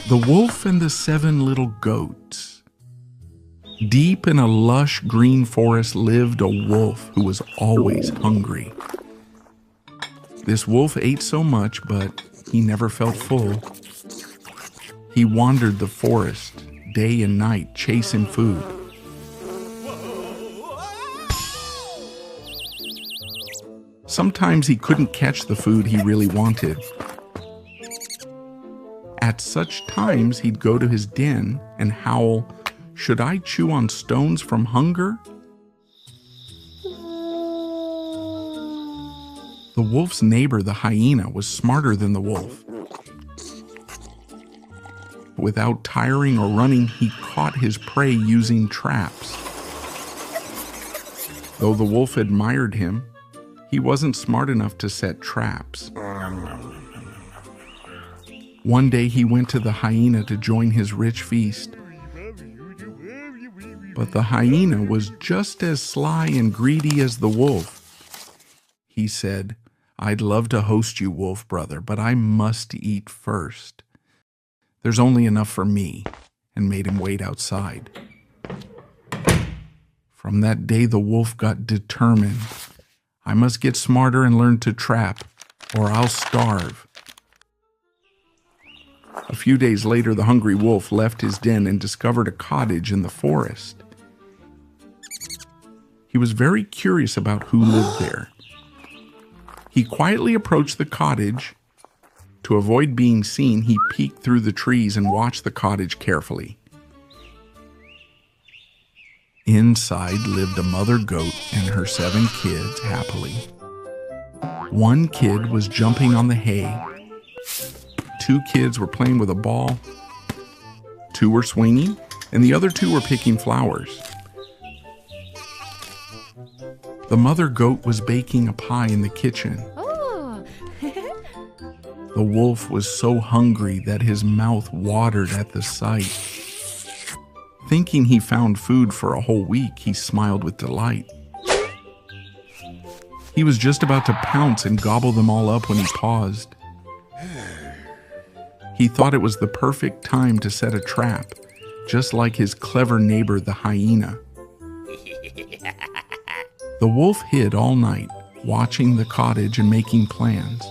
The Wolf and the Seven Little Goats. Deep in a lush green forest lived a wolf who was always hungry. This wolf ate so much, but he never felt full. He wandered the forest day and night, chasing food. Sometimes he couldn't catch the food he really wanted. At such times, he'd go to his den and howl, "Should I chew on stones from hunger?" The wolf's neighbor, the hyena, was smarter than the wolf. Without tiring or running, he caught his prey using traps. Though the wolf admired him, he wasn't smart enough to set traps. One day he went to the hyena to join his rich feast. But the hyena was just as sly and greedy as the wolf. He said, "I'd love to host you, wolf brother, but I must eat first. There's only enough for me," and made him wait outside. From that day the wolf got determined. "I must get smarter and learn to trap, or I'll starve." A few days later, the hungry wolf left his den and discovered a cottage in the forest. He was very curious about who lived there. He quietly approached the cottage. To avoid being seen, he peeked through the trees and watched the cottage carefully. Inside lived a mother goat and her 7 kids happily. One kid was jumping on the hay. 2 kids were playing with a ball. 2 were swinging, and the other 2 were picking flowers. The mother goat was baking a pie in the kitchen. Oh. The wolf was so hungry that his mouth watered at the sight. Thinking he found food for a whole week, he smiled with delight. He was just about to pounce and gobble them all up when he paused. He thought it was the perfect time to set a trap, just like his clever neighbor, the hyena. The wolf hid all night, watching the cottage and making plans.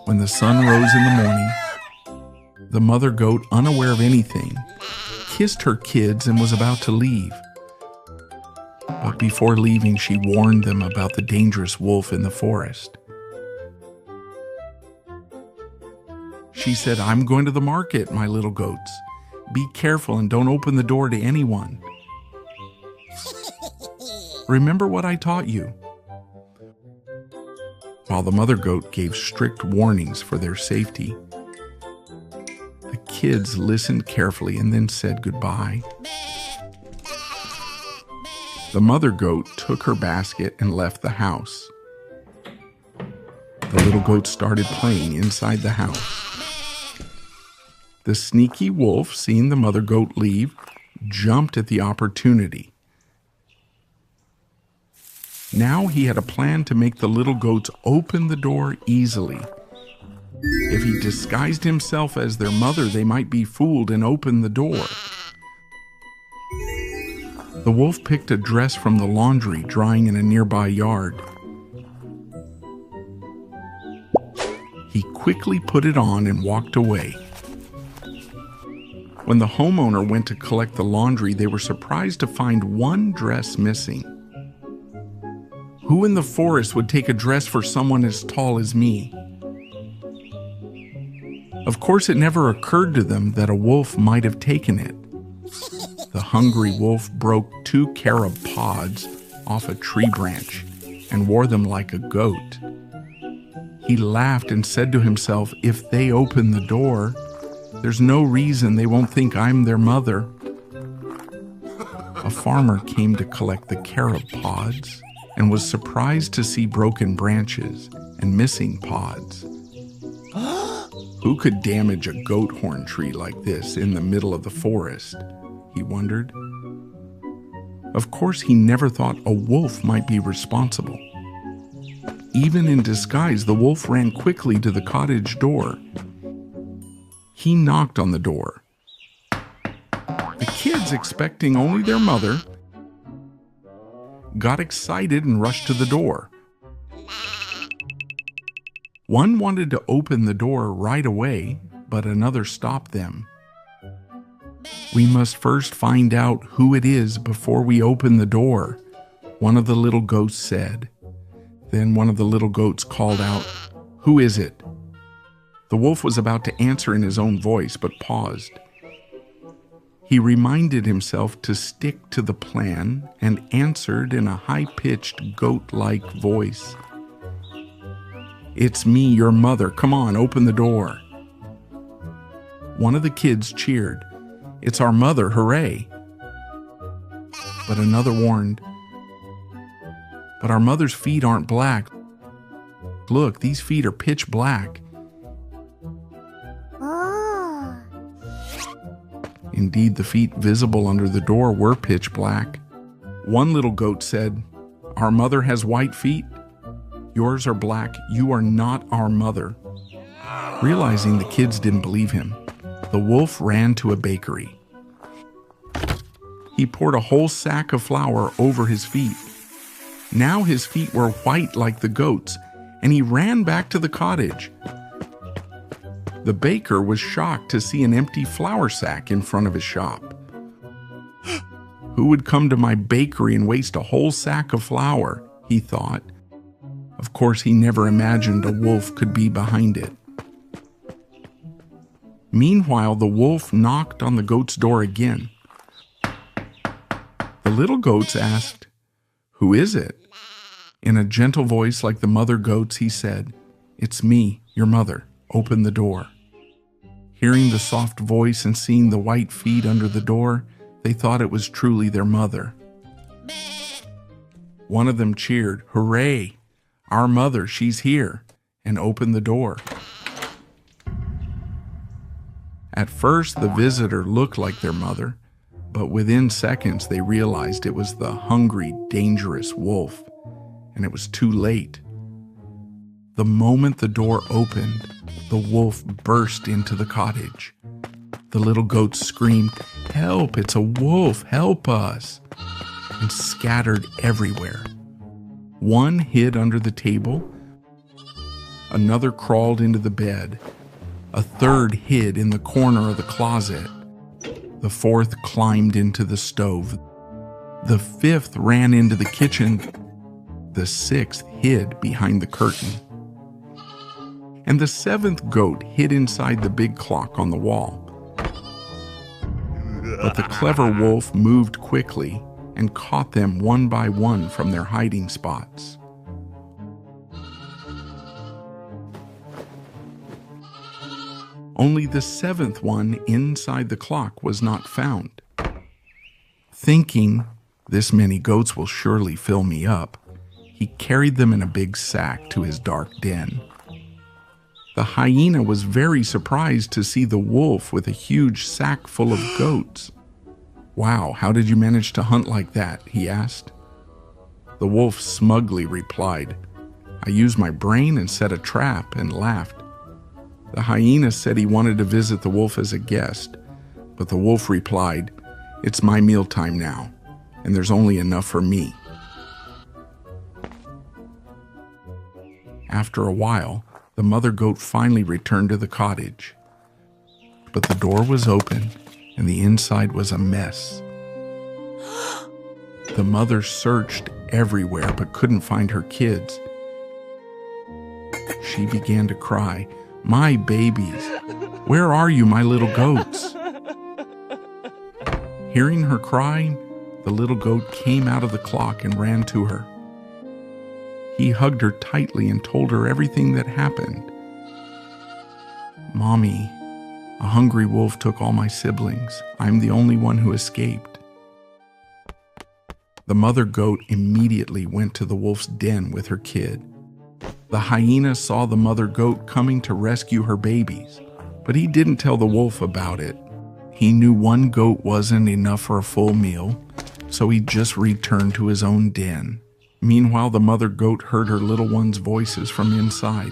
When the sun rose in the morning, the mother goat, unaware of anything, kissed her kids and was about to leave. But before leaving, she warned them about the dangerous wolf in the forest. She said, "I'm going to the market, my little goats. Be careful and don't open the door to anyone. Remember what I taught you." While the mother goat gave strict warnings for their safety, the kids listened carefully and then said goodbye. The mother goat took her basket and left the house. The little goat started playing inside the house. The sneaky wolf, seeing the mother goat leave, jumped at the opportunity. Now he had a plan to make the little goats open the door easily. If he disguised himself as their mother, they might be fooled and open the door. The wolf picked a dress from the laundry drying in a nearby yard. He quickly put it on and walked away. When the homeowner went to collect the laundry, they were surprised to find one dress missing. Who in the forest would take a dress for someone as tall as me? Of course, it never occurred to them that a wolf might have taken it. The hungry wolf broke 2 carob pods off a tree branch and wore them like a goat. He laughed and said to himself, "If they open the door, there's no reason they won't think I'm their mother." A farmer came to collect the carob pods and was surprised to see broken branches and missing pods. Who could damage a goat horn tree like this in the middle of the forest? He wondered. Of course, he never thought a wolf might be responsible. Even in disguise, the wolf ran quickly to the cottage door. He knocked on the door. The kids, expecting only their mother, got excited and rushed to the door. One wanted to open the door right away, but another stopped them. "We must first find out who it is before we open the door," one of the little goats said. Then one of the little goats called out, "Who is it?" The wolf was about to answer in his own voice, but paused. He reminded himself to stick to the plan and answered in a high-pitched, goat-like voice. "It's me, your mother. Come on, open the door." One of the kids cheered, "It's our mother, hooray!" But another warned, "But our mother's feet aren't black. Look, these feet are pitch black." Indeed, the feet visible under the door were pitch black. One little goat said, "Our mother has white feet. Yours are black. You are not our mother." Realizing the kids didn't believe him, the wolf ran to a bakery. He poured a whole sack of flour over his feet. Now his feet were white like the goats, and he ran back to the cottage. The baker was shocked to see an empty flour sack in front of his shop. "Who would come to my bakery and waste a whole sack of flour?" he thought. Of course, he never imagined a wolf could be behind it. Meanwhile, the wolf knocked on the goat's door again. The little goats asked, "Who is it?" In a gentle voice like the mother goats, he said, "It's me, your mother. Open the door." Hearing the soft voice and seeing the white feet under the door, they thought it was truly their mother. One of them cheered, "Hooray! Our mother, she's here," and opened the door. At first, the visitor looked like their mother, but within seconds they realized it was the hungry, dangerous wolf, and it was too late. The moment the door opened, the wolf burst into the cottage. The little goats screamed, "Help! It's a wolf! Help us!" and scattered everywhere. One hid under the table, another crawled into the bed, a third hid in the corner of the closet, the fourth climbed into the stove, the fifth ran into the kitchen, the sixth hid behind the curtain, and the seventh goat hid inside the big clock on the wall. But the clever wolf moved quickly and caught them one by one from their hiding spots. Only the seventh one inside the clock was not found. Thinking, "This many goats will surely fill me up," he carried them in a big sack to his dark den. The hyena was very surprised to see the wolf with a huge sack full of goats. "Wow, how did you manage to hunt like that?" he asked. The wolf smugly replied, "I used my brain and set a trap," and laughed. The hyena said he wanted to visit the wolf as a guest, but the wolf replied, "It's my mealtime now, and there's only enough for me." After a while, the mother goat finally returned to the cottage. But the door was open, and the inside was a mess. The mother searched everywhere but couldn't find her kids. She began to cry, "My babies, where are you, my little goats?" Hearing her cry, the little goat came out of the clock and ran to her. He hugged her tightly and told her everything that happened. "Mommy, a hungry wolf took all my siblings. I'm the only one who escaped." The mother goat immediately went to the wolf's den with her kid. The hyena saw the mother goat coming to rescue her babies, but he didn't tell the wolf about it. He knew one goat wasn't enough for a full meal, so he just returned to his own den. Meanwhile, the mother goat heard her little one's voices from inside.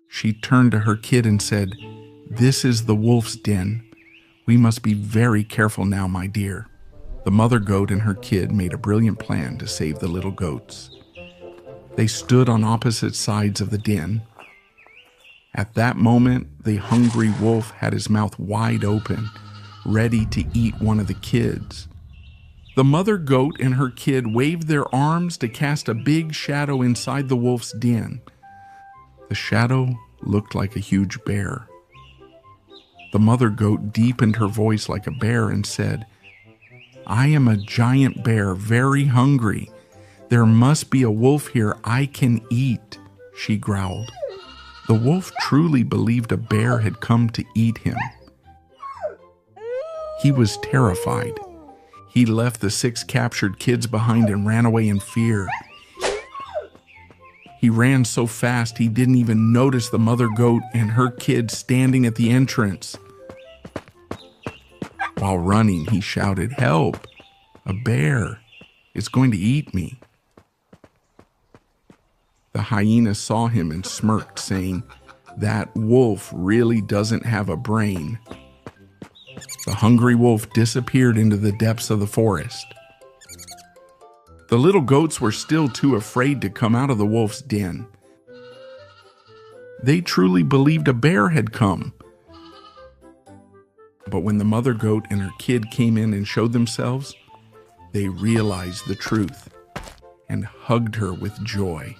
She turned to her kid and said, "This is the wolf's den. We must be very careful now, my dear." The mother goat and her kid made a brilliant plan to save the little goats. They stood on opposite sides of the den. At that moment, the hungry wolf had his mouth wide open, ready to eat one of the kids. The mother goat and her kid waved their arms to cast a big shadow inside the wolf's den. The shadow looked like a huge bear. The mother goat deepened her voice like a bear and said, "I am a giant bear, very hungry. There must be a wolf here I can eat," she growled. The wolf truly believed a bear had come to eat him. He was terrified. He left the 6 captured kids behind and ran away in fear. He ran so fast he didn't even notice the mother goat and her kid standing at the entrance. While running, he shouted, "Help! A bear! It's going to eat me." The hyena saw him and smirked, saying, "That wolf really doesn't have a brain." The hungry wolf disappeared into the depths of the forest. The little goats were still too afraid to come out of the wolf's den. They truly believed a bear had come. But when the mother goat and her kid came in and showed themselves, they realized the truth and hugged her with joy.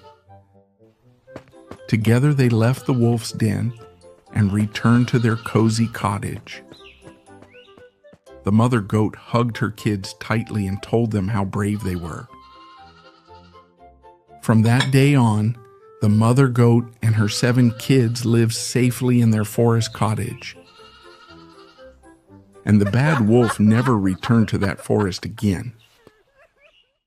Together they left the wolf's den and returned to their cozy cottage. The mother goat hugged her kids tightly and told them how brave they were. From that day on, the mother goat and her 7 kids lived safely in their forest cottage. And the bad wolf never returned to that forest again.